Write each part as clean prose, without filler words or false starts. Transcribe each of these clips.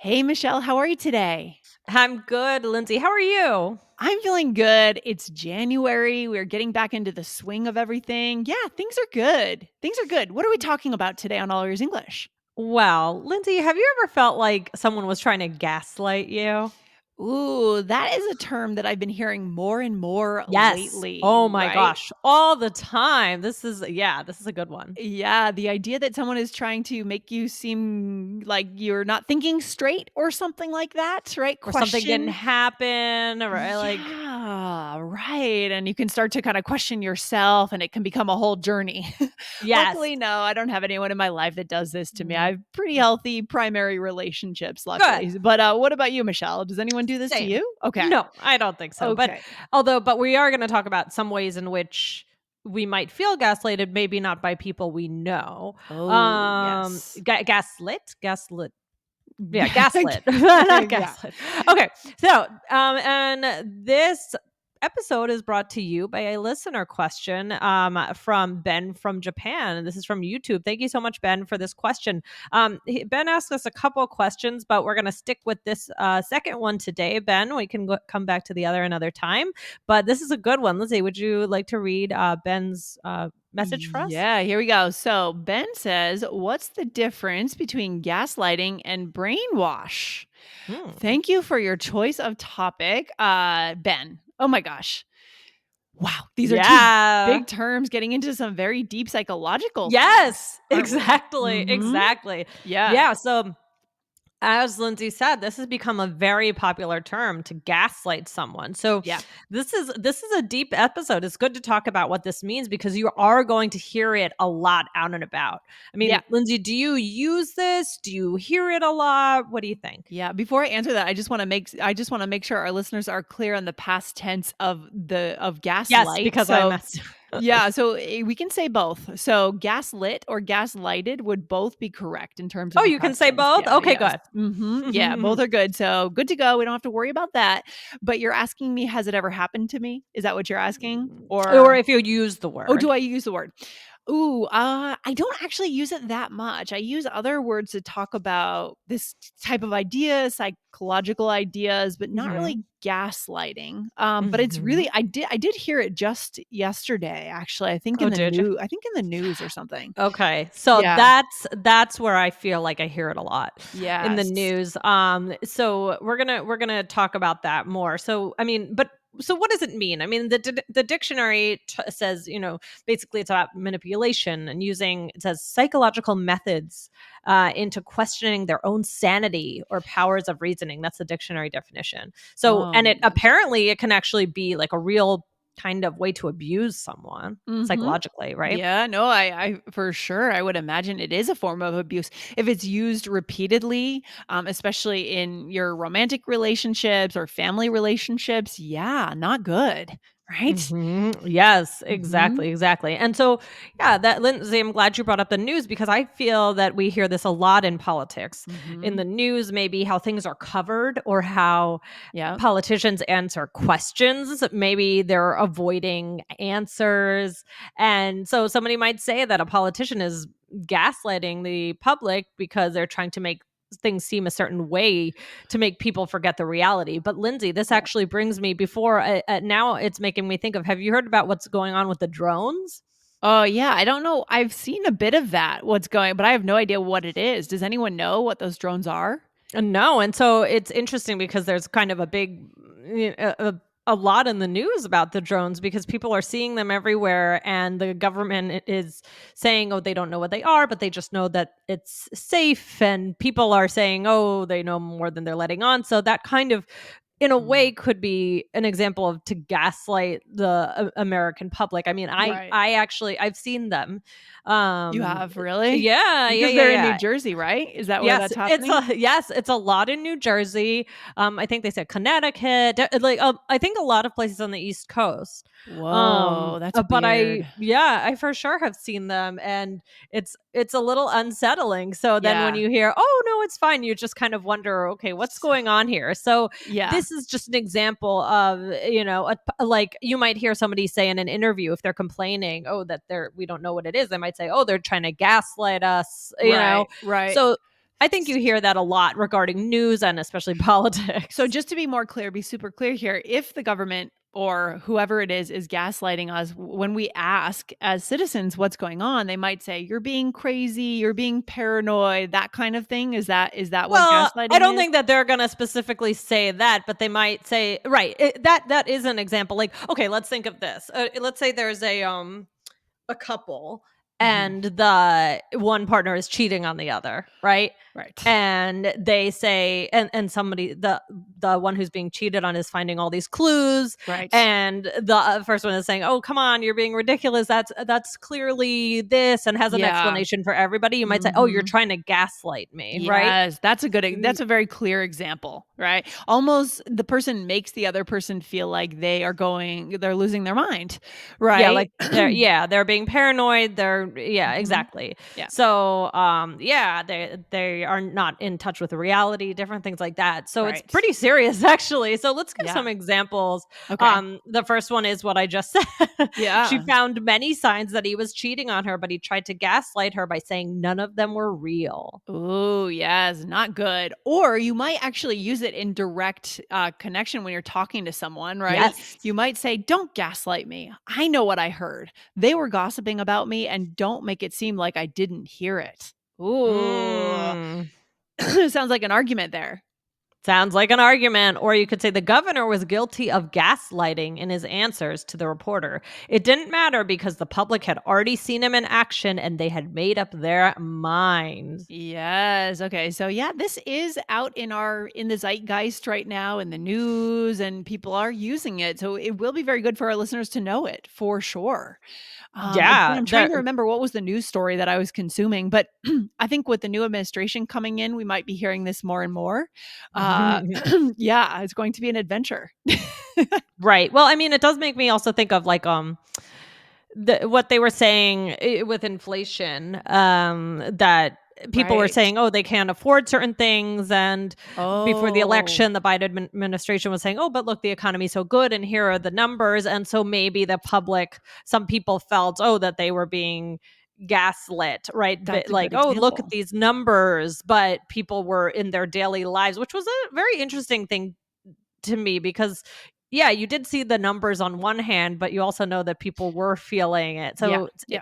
Hey, Michelle, how are you today? I'm good, Lindsay. How are you? I'm feeling good. It's January. We're getting back into the swing of everything. Yeah, things are good. Things are good. What are we talking about today on All Ears English? Well, Lindsay, have you ever felt like someone was trying to gaslight you? Ooh, that is a term that I've been hearing more and more Yes. lately, Oh my right? gosh. All the time. This is a good one. Yeah, the idea that someone is trying to make you seem like you're not thinking straight or something like that, right? Or something didn't Question. happen, or like, Yeah, right, and you can start to kinda question yourself, and it can become a whole journey. yes. Luckily, no, I don't have anyone in my life that does this to me. I Mm, have pretty healthy primary relationships, Good. luckily. But, what about you, Michelle? Does anyone do this to Same. you? Okay. No, I don't think so. Okay. But we are going to talk about some ways in which we might feel gaslighted, maybe not by people we know. Oh, yes. Gaslit. Yeah, gaslit, not Yeah. gaslit. Okay, so, and this episode is brought to you by a listener question, from Ben from Japan, and this is from YouTube. Thank you so much, Ben, for this question. Ben asked us a couple of questions, but we're gonna stick with this, second one today, Ben. We can come back to the other another time, but this is a good one. Lindsay, would you like to read, Ben's, message for us? Yeah, here we go. So Ben says, "What's the difference between gaslighting and brainwash?" Hmm. Thank you for your choice of topic, Ben. Oh my gosh. Wow, these are 2 Yeah. big terms getting into some very deep psychological things, Yes, aren't we? exactly, Mhm. exactly. Yeah. Yeah, so as Lindsay said, this has become a very popular term to gaslight someone. So Yeah. this is a deep episode. It's good to talk about what this means because you are going to hear it a lot out and about. I Yeah. mean, Lindsay, do you use this? Do you hear it a lot? What do you think? Yeah, before I answer that, I just wanna make sure our listeners are clear on the past tense of Yes, gaslight. because I So messed. yeah, so, we can say both. So, gaslit or gaslighted would both be correct in terms of Oh, the you can past say tense. both? Yeah, Okay, yes. good. Mhm. Yeah, both are good. So, good to go. We don't have to worry about that. But you're asking me, has it ever happened to me? Is that what you're asking? Or Or if you use the oh, do word. I use the word? Ooh, I don't actually use it that much. I use other words to talk about this type of idea, psychological ideas, but not Mhm. really gaslighting. But it's Mhm. really I did hear it just yesterday, actually. Oh, did you? I think in the news or something. Okay. So Yeah. that's where I feel like I hear it a lot in the Yes. news. So we're going to talk about that more. So I mean, but so what does it mean? I mean, the dictionary says, basically it's about manipulation and using, it says, psychological methods into questioning their own sanity or powers of reasoning. That's the dictionary definition. So, Oh and my it gosh. apparently it can actually be like a real kind of way to abuse someone Mhm. psychologically, right? Yeah, no, I for sure, I would imagine it is a form of abuse if it's used repeatedly, especially in your romantic relationships or family relationships. Yeah, not good, right? Yes, Mhm, exactly, exactly. And so, yeah, that Lindsay, I'm glad you brought up the news because I feel that we hear this a lot in politics. In mhm. the news, maybe how things are covered or how Yeah. politicians answer questions. Maybe they're avoiding answers. And so somebody might say that a politician is gaslighting the public because they're trying to make things seem a certain way to make people forget the reality. But Lindsay, this Yeah. actually brings me before now it's making me think of, have you heard about what's going on with the drones? Oh, yeah, I don't know. I've seen a bit of that, what's going, but I have no idea what it is. Does anyone know what those drones are? No, and so it's interesting because there's kind of a big, a lot in the news about the drones because people are seeing them everywhere, and the government is saying, "Oh, they don't know what they are, but they just know that it's safe." And people are saying, "Oh, they know more than they're letting on." So that kind of, in a Mm. way, could be an example of to gaslight the American public. I mean, Right. I actually I've seen them. You Um, have, really? yeah, yeah, Because yeah, they're in New yeah. Jersey, right? Is that where that's happening? It's a lot in New Jersey. I think they said Connecticut, I think a lot of places on the East Coast. Whoa, that's But weird. I for sure have seen them, and it's a little unsettling. So then when Yeah. you hear, "Oh no, it's fine," you just kind of wonder, okay, what's going on here? So Yeah. this is just an example of, like you might hear somebody say in an interview if they're complaining, that we don't know what it is. They might say, "Oh, they're trying to gaslight us," Right, right. So I think you hear that a lot regarding news and especially So politics. just to be more clear, be super clear here, if the government or whoever it is gaslighting us, when we ask as citizens what's going on, they might say, "You're being crazy, you're being paranoid," that kind of thing. Is that what Well, I gaslighting don't is? think that they're gonna specifically say that, but they might say right, that is an example, like, okay, let's think of this. Let's say there's a couple Mhm. and the one partner is cheating on the other, right? Right. And they say and somebody the one who's being cheated on is finding all these clues, Right. and the first one is saying, "Oh, come on, you're being ridiculous. That's clearly this," and has an Yeah. explanation for everybody. You might say, "Oh, you're Mhm. trying to gaslight me," right? Yes, that's a very clear example, right? Almost the person makes the other person feel like they're losing their mind, Yeah, right? like they're being paranoid, yeah, Mhm. exactly. Yeah, So, yeah, they are not in touch with reality, different things like that. So it's right. pretty serious actually. So let's give Yeah. some examples. Okay. The first one is what I just said. She Yeah. found many signs that he was cheating on her, but he tried to gaslight her by saying none of them were real. Ooh, yes, not good. Or you might actually use it in direct connection when you're talking to someone, right? Yes. You might say, "Don't gaslight me. I know what I heard. They were gossiping about me, and don't make it seem like I didn't hear it." Ooh, Mm. sounds like an argument there. Sounds like an argument. Or you could say the governor was guilty of gaslighting in his answers to the reporter. It didn't matter because the public had already seen him in action and they had made up their minds. Yes. Okay. So yeah, this is out in the zeitgeist right now in the news, and people are using it. So it will be very good for our listeners to know it for sure. Again, Yeah, I'm trying to remember what was the news story that I was consuming, but I think with the new administration coming in, we might be hearing this more and more. Uh, yeah, it's going to be an adventure. right. Well, I mean, it does make me also think of like what they were saying with inflation, that people were Right. saying, oh, they can't afford certain things. And before the Oh, election, the Biden administration was saying, oh, but look, the economy's so good and here are the numbers. And so maybe the public, some people felt, oh, that they were being gaslit, right? But that's a like, good oh, look at example. these numbers. But people were in their daily lives, which was a very interesting thing to me because yeah, you did see the numbers on one hand, but you also know that people were feeling it. Yeah. So Yeah.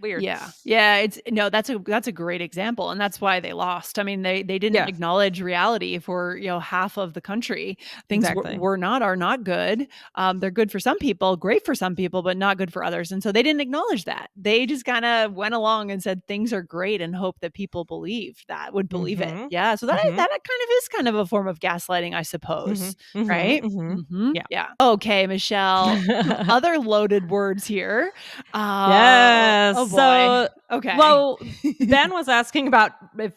weird. Yeah. Yeah, it's no, that's a great example, and that's why they lost. I mean, they didn't Yeah, acknowledge reality for, half of the country. Things exactly. are not good. They're good for some people, great for some people, but not good for others, and so they didn't acknowledge that. They just kinda went along and said things are great and hope that people would believe it. Mhm. Yeah, so Mhm. that kind of is kind of a form of gaslighting, I Mhm. suppose, Mhm. right? Mhm. Mhm. Yeah. Yeah. Okay, Michelle, some other loaded words here. Yes. Oh boy. So, Okay. well, Ben was asking about if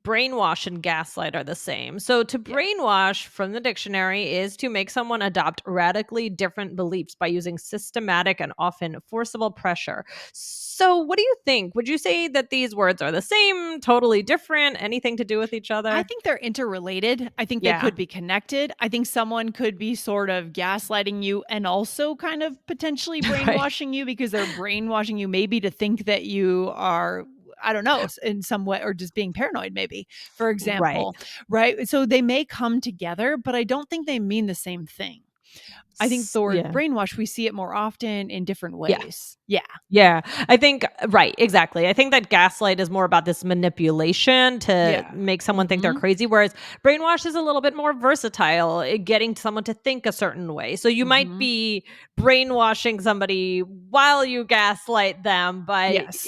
brainwash and gaslight are the same. So, to Yeah. brainwash from the dictionary is to make someone adopt radically different beliefs by using systematic and often forcible pressure. So, what do you think? Would you say that these words are the same, totally different, anything to do with each I other? think they're interrelated. I think they Yeah. could be connected. I think someone could be sort of gaslighting you and also kind of potentially Right. brainwashing you because they're brainwashing you maybe to think that you are, I don't know, in some way, or just being paranoid, maybe, for Right. example. Right. So they may come together, but I don't think they mean the same thing. I think the word Yeah. brainwash, we see it more often in different Yeah. ways. Yeah. Yeah, I think right, exactly. I think that gaslight is more about this manipulation to Yeah. make someone think they're Hmm. crazy, whereas brainwash is a little bit more versatile, getting someone to think a certain way. So you might Hmm. be brainwashing somebody while you gaslight them, but Yes.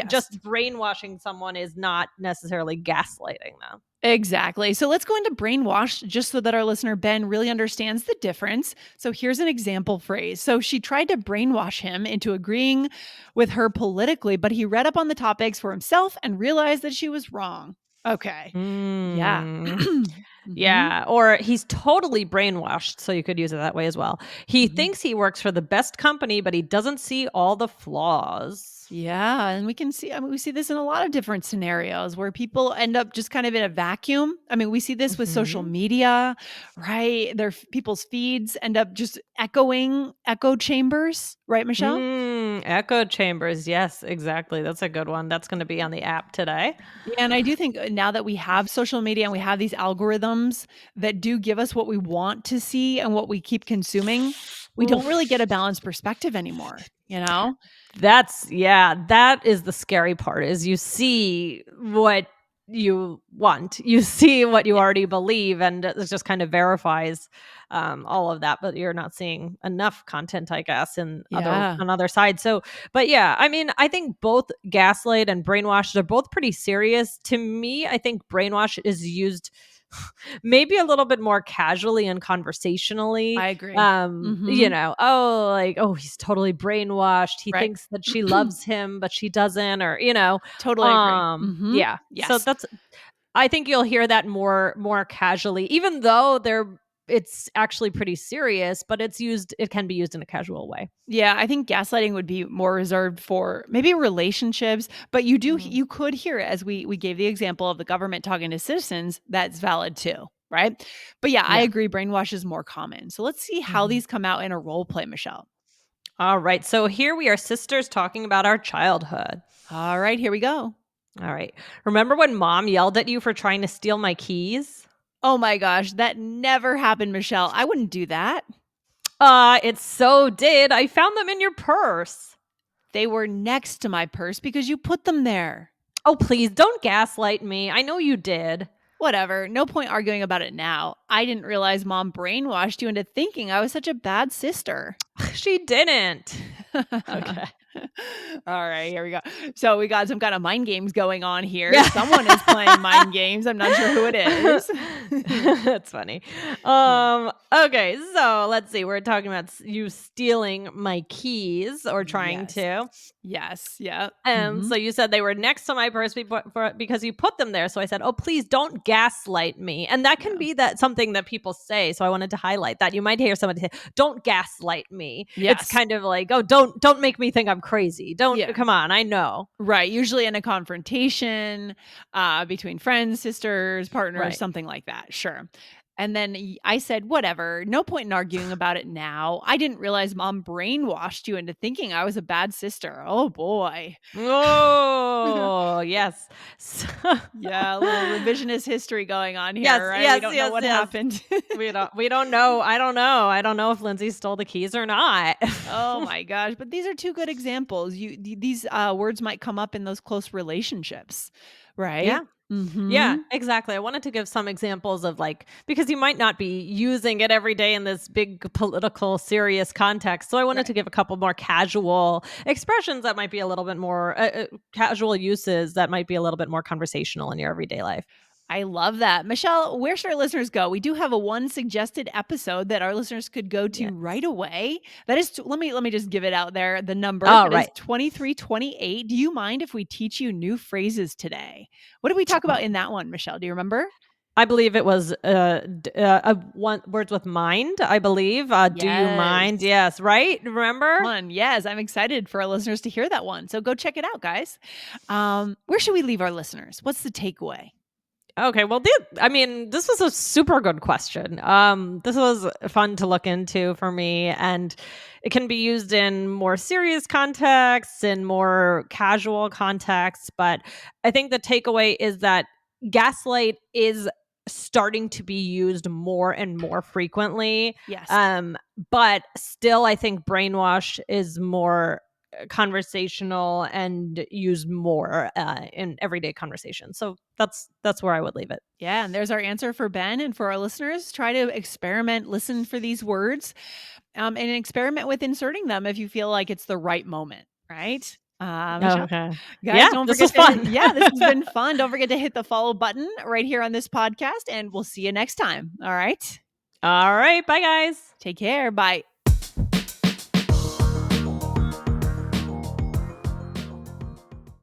just Yes. brainwashing someone is not necessarily gaslighting them. Exactly. So let's go into brainwash just so that our listener Ben really understands the difference. So here's an example phrase. So she tried to brainwash him into agreeing with her politically, but he read up on the topics for himself and realized that she was wrong. Okay. Yeah. Mm. Hmm. Yeah, or he's totally brainwashed, so you could use it that way as well. He Hmm. thinks he works for the best company, but he doesn't see all the flaws. Yeah, and we can see, I mean, we see this in a lot of different scenarios where people end up just kind of in a vacuum. I mean, we see this with social Mhm. media, right? People's feeds end up just echo chambers, right, Michelle? Echo chambers. Yes, exactly. That's a good one. That's going to be on the app today. Yeah, and I do think now that we have social media and we have these algorithms that do give us what we want to see and what we keep consuming, we don't really get a Oof. balanced perspective anymore, you know? That is the scary part is you see what you want. You see what you Yeah. already believe, and it just kind of verifies all of that, but you're not seeing enough content, I guess, in other Yeah, on other sides. So, but yeah, I mean, I think both gaslight and brainwash, they're both pretty serious. To me, I think brainwash is used maybe a little bit more casually and conversationally. I agree. Mhm. Oh, like, oh, he's totally brainwashed. He Right. thinks that she loves him, but she doesn't, or. Totally agree. Mhm. Yeah. So Yes. that's I think you'll hear that more casually, even though it's actually pretty serious, but it can be used in a casual way. Yeah, I think gaslighting would be more reserved for maybe relationships, but you could hear it as we gave the example of the government talking to citizens, that's valid too, right? But yeah, I Yeah. agree brainwash is more common. So let's see how Mhm. these come out in a role play, Michelle. All right. So here we are sisters talking about our childhood. All right, here we go. All right. Remember when mom yelled at you for trying to steal my keys? Oh my gosh, that never happened, Michelle. I wouldn't do that. It so did. I found them in your purse. They were next to my purse because you put them there. Oh, please don't gaslight me. I know you did. Whatever, no point arguing about it now. I didn't realize mom brainwashed you into thinking I was such a bad sister. She didn't. Okay. All right, here we go. So we got some kind of mind games going on here. Yeah. Someone is playing mind games. I'm not sure who it is. That's funny. Yeah. Okay, so let's see. We're talking about you stealing my keys or trying Yes. to. Yes. Yeah. So you said they were next to my purse because you put them there. So I said, "Oh, please don't gaslight me." And that can Yeah. be that something that people say. So I wanted to highlight that. You might hear somebody say, "Don't gaslight me." It's Yes. kind of like, "Oh, don't make me think I'm crazy. Don't Yeah. come on, I know." Right. Usually in a confrontation between friends, sisters, partners, Right. something like that. Sure. And then I said, whatever, no point in arguing about it now. I didn't realize mom brainwashed you into thinking I was a bad sister. Oh boy. Oh, yes. So Yeah, a little revisionist history going on yes, here, right? We yes, don't know yes, what yes. happened. We don't know. I don't know. I don't know if Lindsay stole the keys or not. Oh my gosh, but these are 2 good examples. These, words might come up in those close relationships, right? Yeah. Yeah, Mhm. exactly. I wanted to give some examples of like because you might not be using it every day in this big political serious context. So I wanted to Right. give a couple more casual expressions that might be a little bit more casual uses that might be a little bit more conversational in your everyday life. I love that. Michelle, where should our listeners go? We do have a one suggested episode that our listeners could go Yeah. to right away. That is let me just give it out there, the number. Oh, That is right. 2328. Do you mind if we teach you new phrases today? What did we talk about in that one, Michelle? Do you remember? I believe it was one words with mind. I believe. Do you mind? Yes. Yes, right. Remember? One. Yes, I'm excited for our listeners to hear that one. So go check it out, guys. Where should we leave our listeners? What's the takeaway? Okay, well, I mean, this was a super good question. This was fun to look into for me, and it can be used in more serious contexts, in more casual contexts. But I think the takeaway is that gaslight is starting to be used more and more frequently. Yes. Um, but still, I think brainwash is more conversational and used more in everyday conversation. So that's where I would leave it. Yeah, and there's our answer for Ben and for our listeners. Try to experiment, listen for these words, and experiment with inserting them if you feel like it's the right moment, right? Oh, Michelle, okay. guys, Yeah, don't this forget was to hit, fun. yeah, this has been fun. Don't forget to hit the follow button right here on this podcast, and we'll see you next time. All right. All right. Bye, guys. Take care. Bye.